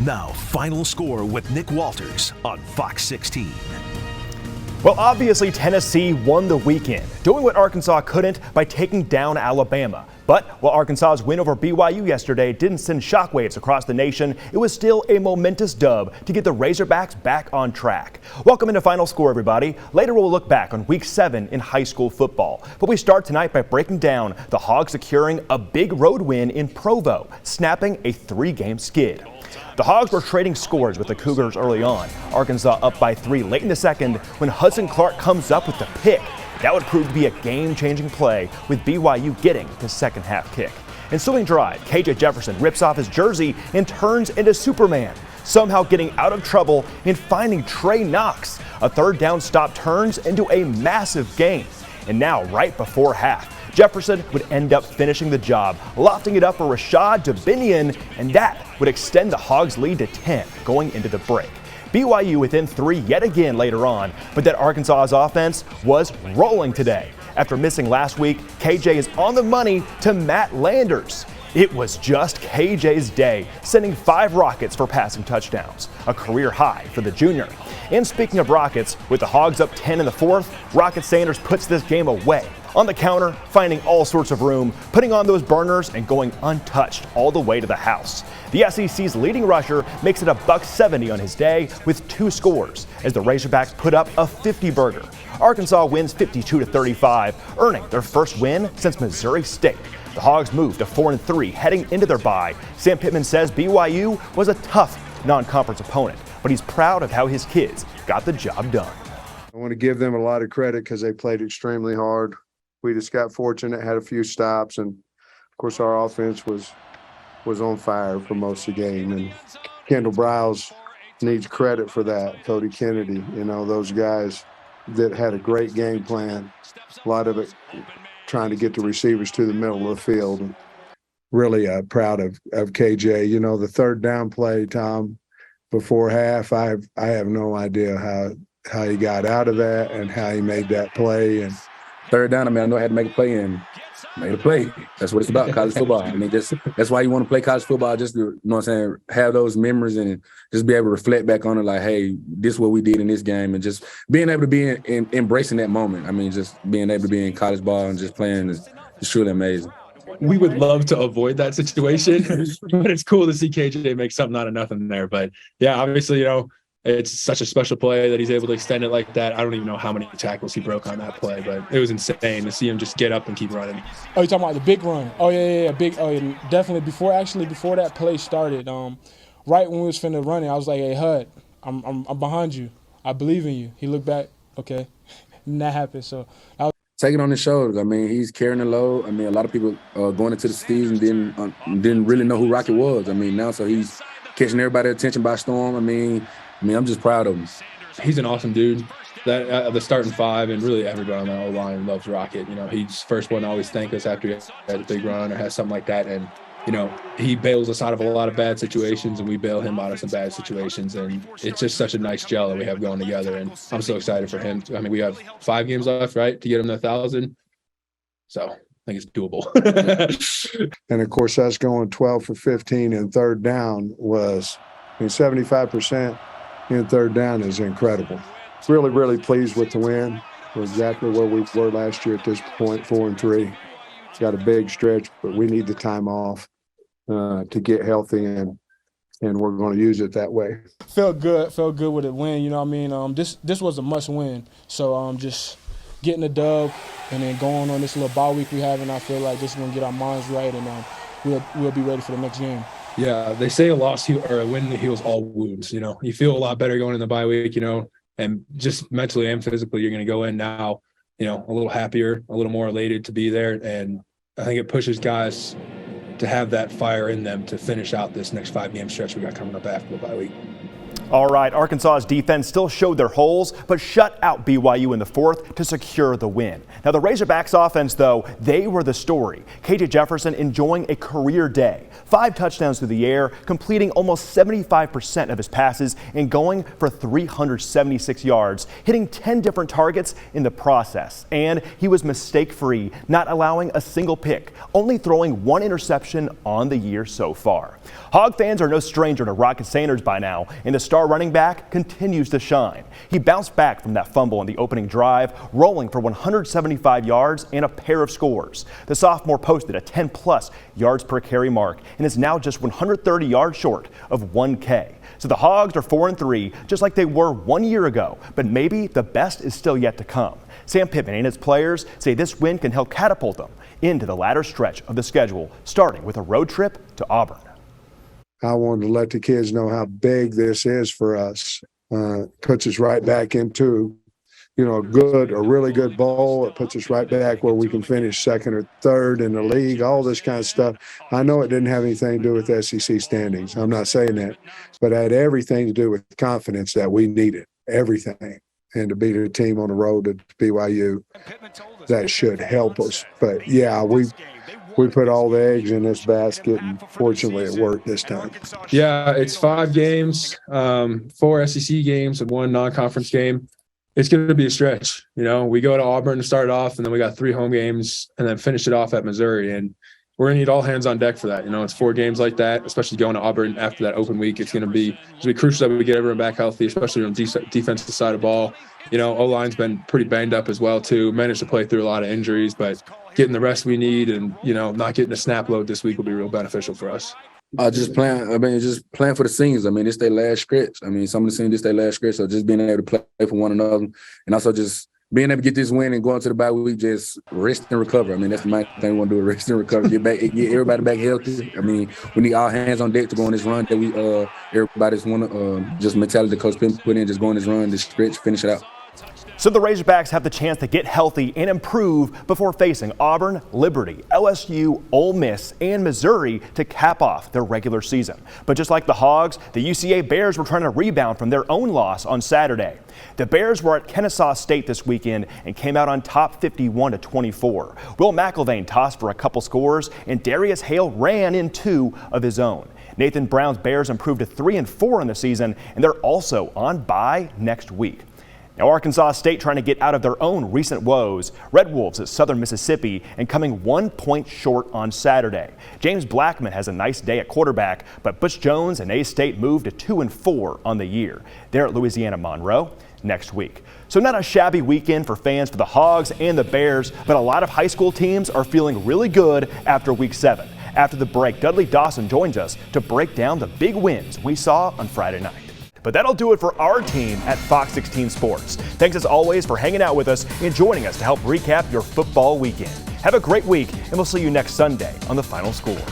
Now, Final Score with Nick Walters on Fox 16. Well, obviously, Tennessee won the weekend, doing what Arkansas couldn't by taking down Alabama. But while Arkansas's win over BYU yesterday didn't send shockwaves across the nation, it was still a momentous dub to get the Razorbacks back on track. Welcome into Final Score, everybody. Later, we'll look back on Week 7 in high school football. But we start tonight by breaking down the Hogs securing a big road win in Provo, snapping a 3-game skid. The Hogs were trading scores with the Cougars early on. Arkansas up by 3 late in the second when Hudson Clark comes up with the pick. That would prove to be a game-changing play with BYU getting the second half kick. Ensuing drive, KJ Jefferson rips off his jersey and turns into Superman, somehow getting out of trouble and finding Trey Knox. A third down stop turns into a massive gain. And now, right before half, Jefferson would end up finishing the job, lofting it up for Rashad Dubinion, and that would extend the Hogs' lead to 10 going into the break. BYU within 3 yet again later on, but that Arkansas's offense was rolling today. After missing last week, KJ is on the money to Matt Landers. It was just KJ's day, sending 5 rockets for passing touchdowns, a career high for the junior. And speaking of rockets, with the Hogs up 10 in the fourth, Rocket Sanders puts this game away. On the counter, finding all sorts of room, putting on those burners and going untouched all the way to the house. The SEC's leading rusher makes it a $170 on his day with 2 scores as the Razorbacks put up a 50-burger. Arkansas wins 52-35, earning their first win since Missouri State. The Hogs move to 4-3 heading into their bye. Sam Pittman says BYU was a tough non-conference opponent, but he's proud of how his kids got the job done. I want to give them a lot of credit because they played extremely hard. We just got fortunate, had a few stops, and of course our offense was on fire for most of the game. And Kendall Browse needs credit for that. Cody Kennedy, those guys that had a great game plan. A lot of it trying to get the receivers to the middle of the field. And really proud of KJ. The third down play, Tom, before half, I have no idea how he got out of that and how he made that play. And third down, I know I had to make a play and made a play. That's what it's about, college football. That's why you want to play college football, just to, have those memories and just be able to reflect back on it like, hey, this is what we did in this game, and just being able to be embracing that moment. Just being able to be in college ball and just playing is truly amazing. We would love to avoid that situation, but it's cool to see KJ make something out of nothing there. But yeah, obviously, it's such a special play that he's able to extend it like that. I don't even know how many tackles he broke on that play, but it was insane to see him just get up and keep running. Oh, you're talking about the big run? Oh, yeah, big. Oh, yeah, definitely. Before that play started, right when we was finna run it, I was like, "Hey, Hud, I'm behind you. I believe in you." He looked back. Okay, and that happened. So taking on his shoulders. He's carrying the load. A lot of people going into the season didn't really know who Rocket was. Now so he's catching everybody's attention by storm. I'm just proud of him. He's an awesome dude. That the starting 5 and really everybody on the O-line loves Rocket. He's first one to always thank us after he has a big run or has something like that. And, he bails us out of a lot of bad situations and we bail him out of some bad situations. And it's just such a nice gel that we have going together. And I'm so excited for him. We have 5 games left, right, to get him to 1,000. So I think it's doable. And, of course, us going 12 for 15 and third down was 75%. in third down is incredible. Really, really pleased with the win. We're exactly where we were last year at this point, 4-3. It's got a big stretch, but we need the time off to get healthy, and we're going to use it that way. Felt good with a win. You know what I mean? This was a must win. So just getting a dub and then going on this little bye week we have, and I feel like this is going to get our minds right, and we'll be ready for the next game. Yeah, they say a win heals all wounds. You know, you feel a lot better going in the bye week. You know, and just mentally and physically, you're going to go in now, you know, a little happier, a little more elated to be there, and I think it pushes guys to have that fire in them to finish out this next 5-game stretch we got coming up after the bye week. All right, Arkansas's defense still showed their holes, but shut out BYU in the fourth to secure the win. Now, the Razorbacks offense, though, they were the story. KJ Jefferson enjoying a career day. 5 touchdowns through the air, completing almost 75% of his passes and going for 376 yards, hitting 10 different targets in the process. And he was mistake-free, not allowing a single pick, only throwing 1 interception on the year so far. Hog fans are no stranger to Rocket Sanders by now, and the star running back continues to shine. He bounced back from that fumble on the opening drive, rolling for 175 yards and a pair of scores. The sophomore posted a 10-plus yards per carry mark and is now just 130 yards short of 1K. So the Hogs are 4-3, just like they were 1 year ago, but maybe the best is still yet to come. Sam Pittman and his players say this win can help catapult them into the latter stretch of the schedule, starting with a road trip to Auburn. I wanted to let the kids know how big this is for us. Puts us right back into, a really good bowl. It puts us right back where we can finish second or third in the league, all this kind of stuff. I know it didn't have anything to do with SEC standings. I'm not saying that, but it had everything to do with confidence that we needed, everything. And to beat a team on the road at BYU, that should help us. But, yeah, we put all the eggs in this basket, and fortunately it worked this time. Yeah, it's 5 games, 4 SEC games and 1 non-conference game. It's going to be a stretch. We go to Auburn to start off, and then we got 3 home games and then finish it off at Missouri. And we're going to need all hands on deck for that. It's 4 games like that, especially going to Auburn after that open week. It's going to be crucial that we get everyone back healthy, especially on the defensive side of the ball. O-line's been pretty banged up as well, too. Managed to play through a lot of injuries, but getting the rest we need and, not getting a snap load this week will be real beneficial for us. Just playing for the seniors. It's their last stretch. Some of the seniors, this their last stretch. So just being able to play for one another, and also just being able to get this win and going to the bye week, just rest and recover. That's the main thing we want to do, rest and recover. Get everybody back healthy. We need all hands on deck to go on this run that we everybody's want to just mentality Coach Pittman put in, just go on this run, this stretch, finish it out. So the Razorbacks have the chance to get healthy and improve before facing Auburn, Liberty, LSU, Ole Miss, and Missouri to cap off their regular season. But just like the Hogs, the UCA Bears were trying to rebound from their own loss on Saturday. The Bears were at Kennesaw State this weekend and came out on top 51-24. Will McIlvain tossed for a couple scores, and Darius Hale ran in 2 of his own. Nathan Brown's Bears improved to 3-4 in the season, and they're also on bye next week. Now, Arkansas State trying to get out of their own recent woes. Red Wolves at Southern Mississippi and coming 1 point short on Saturday. James Blackman has a nice day at quarterback, but Butch Jones and A-State moved to 2-4 on the year. They're at Louisiana Monroe next week. So not a shabby weekend for fans for the Hogs and the Bears, but a lot of high school teams are feeling really good after week 7. After the break, Dudley Dawson joins us to break down the big wins we saw on Friday night. But that'll do it for our team at Fox 16 Sports. Thanks as always for hanging out with us and joining us to help recap your football weekend. Have a great week, and we'll see you next Sunday on The Final Score.